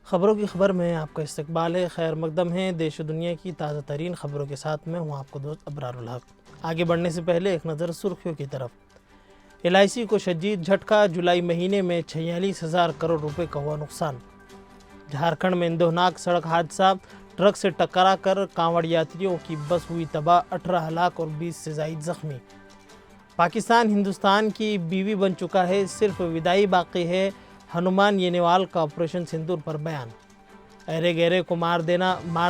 خبروں کی خبر میں آپ کا استقبال ہے۔ خیر مقدم ہے، دیش و دنیا کی تازہ ترین خبروں کے ساتھ میں ہوں آپ کو دوست ابرار الحق۔ آگے بڑھنے سے پہلے ایک نظر سرخیوں کی طرف۔ LIC کو شدید جھٹکا، جولائی مہینے میں 46,000 کروڑ روپے کا ہوا نقصان۔ جھارکھنڈ میں اندوہناک سڑک حادثہ، ٹرک سے ٹکرا کر کانوڑ یاتریوں کی بس ہوئی تباہ، 18 ہلاک اور 20 سے زائد زخمی۔ پاکستان ہندوستان کی بیوی بن چکا ہے، صرف وداعی باقی ہے، ہنومان یینیوال کا آپریشن سندور پر بیان۔ ایرے گیرے کو مار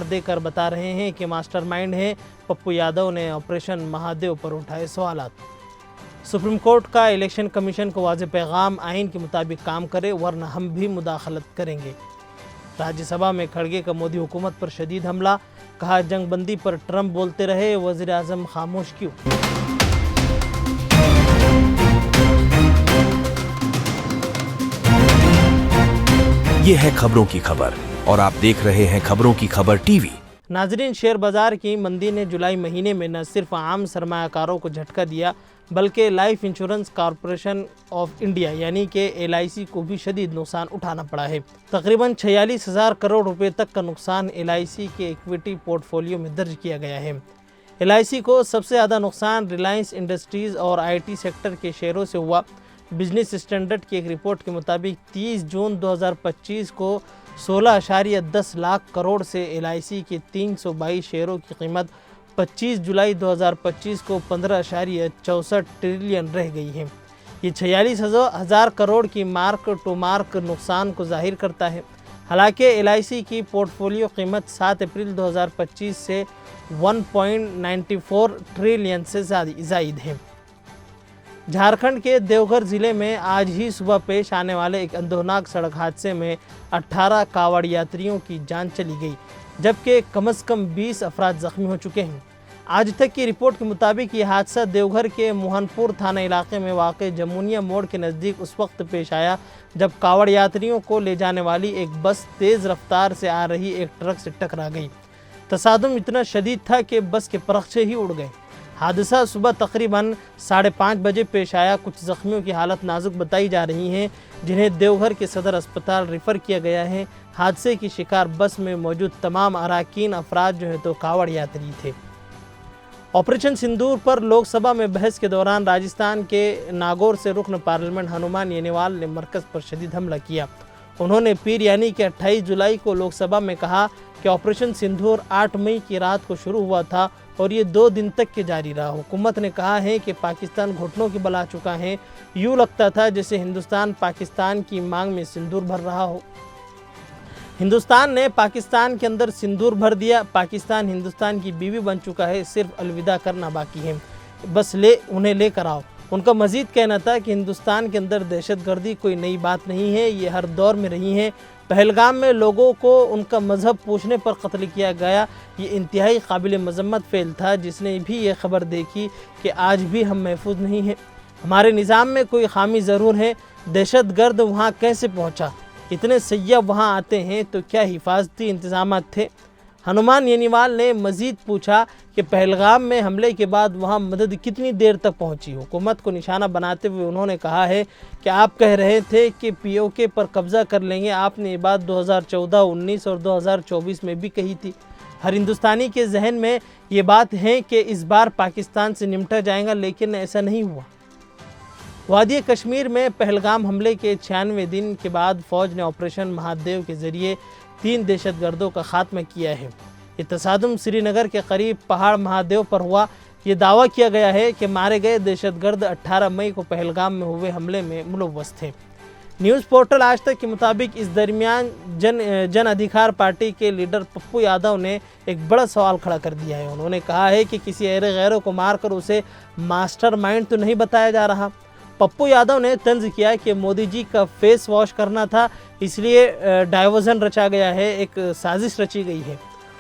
دے کر بتا رہے ہیں کہ ماسٹر مائنڈ ہیں، پپو یادو نے آپریشن مہادیو پر اٹھائے سوالات۔ سپریم کورٹ کا الیکشن کمیشن کو واضح پیغام، آئین کے مطابق کام کرے ورنہ ہم بھی مداخلت کریں گے۔ راجیہ سبھا میں کھڑگے کا مودی حکومت پر شدید حملہ، کہا جنگ بندی پر ٹرمپ بولتے رہے، وزیر اعظم خاموش کیوں؟ یہ ہے خبروں کی خبر اور آپ دیکھ رہے ہیں خبروں کی خبر ٹی وی۔ ناظرین، شیئر بازار کی مندی نے جولائی مہینے میں نہ صرف عام سرمایہ کاروں کو جھٹکا دیا بلکہ life insurance corporation of India یعنی کہ LIC کو بھی شدید نقصان اٹھانا پڑا ہے۔ تقریباً 46,000 کروڑ روپے تک کا نقصان LIC کے ایکویٹی پورٹ فولیو میں درج کیا گیا ہے۔ LIC کو سب سے زیادہ نقصان ریلائنس انڈسٹریز اور IT سیکٹر کے شیئروں سے ہوا۔ بزنس اسٹینڈرڈ کی ایک رپورٹ کے مطابق 30 جون 2025 کو 16.10 لاکھ کروڑ سے LIC کے 322 شیئروں کی قیمت 25 جولائی 2025 کو 15.64 ٹریلین رہ گئی ہے۔ یہ 46,000 کروڑ کی مارک ٹو مارک نقصان کو ظاہر کرتا ہے۔ حالانکہ LIC کی پورٹ فولیو قیمت 7 اپریل 2025 سے 1.94 ٹریلین سے زائد ہے۔ جھارکھنڈ کے دیوگھر ضلع میں آج ہی صبح پیش آنے والے ایک اندوہناک سڑک حادثے میں 18 کانوڑ یاتریوں کی جان چلی گئی جبکہ کم از کم 20 افراد زخمی ہو چکے ہیں۔ آج تک کی رپورٹ کے مطابق یہ حادثہ دیوگھر کے موہن پور تھانہ علاقے میں واقع جمونیا موڑ کے نزدیک اس وقت پیش آیا جب کانوڑ یاتریوں کو لے جانے والی ایک بس تیز رفتار سے آ رہی ایک ٹرک سے ٹکرا گئی۔ تصادم اتنا شدید تھا کہ بس کے پرخچے ہی اڑ گئے۔ حادثہ صبح تقریباً 5:30 بجے پیش آیا۔ کچھ زخمیوں کی حالت نازک بتائی جا رہی ہے جنہیں دیوگھر کے صدر اسپتال ریفر کیا گیا ہے۔ حادثے کی شکار بس میں موجود تمام اراکین افراد تو کانوڑ یاتری تھے۔ آپریشن سندور پر لوک سبھا میں بحث کے دوران راجستھان کے ناگور سے رکن پارلیمنٹ ہنومان یینیوال نے مرکز پر شدید حملہ کیا۔ انہوں نے پیر یعنی کہ 28 جولائی کو لوک سبھا میں کہا کہ آپریشن سندور 8 مئی کی رات کو شروع ہوا تھا اور یہ 2 دن تک کے جاری رہا۔ حکومت نے کہا ہے کہ پاکستان گھٹنوں کی بل آ چکا ہے، یوں لگتا تھا جیسے ہندوستان پاکستان کی مانگ میں سندور بھر رہا ہو۔ ہندوستان نے پاکستان کے اندر سندور بھر دیا، پاکستان ہندوستان کی بیوی بن چکا ہے، صرف الوداع کرنا باقی ہے، بس انہیں لے کر آؤ۔ ان کا مزید کہنا تھا کہ ہندوستان کے اندر دہشت گردی کوئی نئی بات نہیں ہے، یہ ہر دور میں رہی ہے۔ پہلگام میں لوگوں کو ان کا مذہب پوچھنے پر قتل کیا گیا، یہ انتہائی قابل مذمت فعل تھا۔ جس نے بھی یہ خبر دیکھی کہ آج بھی ہم محفوظ نہیں ہیں، ہمارے نظام میں کوئی خامی ضرور ہے، دہشت گرد وہاں کیسے پہنچا، اتنے سیاح وہاں آتے ہیں تو کیا حفاظتی انتظامات تھے؟ ہنومان یینیوال نے مزید پوچھا کہ پہلگام میں حملے کے بعد وہاں مدد کتنی دیر تک پہنچی؟ حکومت کو نشانہ بناتے ہوئے انہوں نے کہا ہے کہ آپ کہہ رہے تھے کہ POK پر قبضہ کر لیں گے، آپ نے یہ بات 2014، 19 اور 2024 میں بھی کہی تھی۔ ہر ہندوستانی کے ذہن میں یہ بات ہے کہ اس بار پاکستان سے نمٹا جائے گا، لیکن ایسا نہیں ہوا۔ وادی کشمیر میں پہلگام حملے کے 96 دن کے بعد فوج نے آپریشن مہادیو کے ذریعے 3 دہشت گردوں کا خاتمہ کیا ہے۔ یہ تصادم سری نگر کے قریب پہاڑ مہادیو پر ہوا۔ یہ دعویٰ کیا گیا ہے کہ مارے گئے دہشت گرد 18 مئی کو پہلگام میں ہوئے حملے میں ملوث تھے۔ نیوز پورٹل آج تک کے مطابق اس درمیان جن ادھیکار پارٹی کے لیڈر پپو یادو نے ایک بڑا سوال کھڑا کر دیا ہے۔ انہوں نے کہا ہے کہ کسی ایرے غیروں کو مار کر اسے ماسٹر مائنڈ تو نہیں بتایا جا رہا۔ پپو یادو نے طنز کیا کہ مودی جی کا فیس واش کرنا تھا، اس لیے ڈائیورژن رچا گیا ہے، ایک سازش رچی گئی ہے۔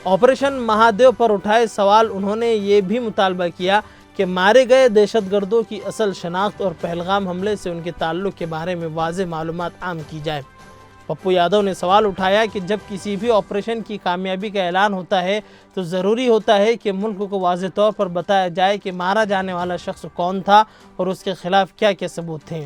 آپریشن مہادیو پر اٹھائے سوال انہوں نے یہ بھی مطالبہ کیا کہ مارے گئے دہشت گردوں کی اصل شناخت اور پہلگام حملے سے ان کے تعلق کے بارے میں واضح معلومات عام کی جائے۔ پپو یادو نے سوال اٹھایا کہ جب کسی بھی آپریشن کی کامیابی کا اعلان ہوتا ہے تو ضروری ہوتا ہے کہ ملک کو واضح طور پر بتایا جائے کہ مارا جانے والا شخص کون تھا اور اس کے خلاف کیا کیا ثبوت تھے۔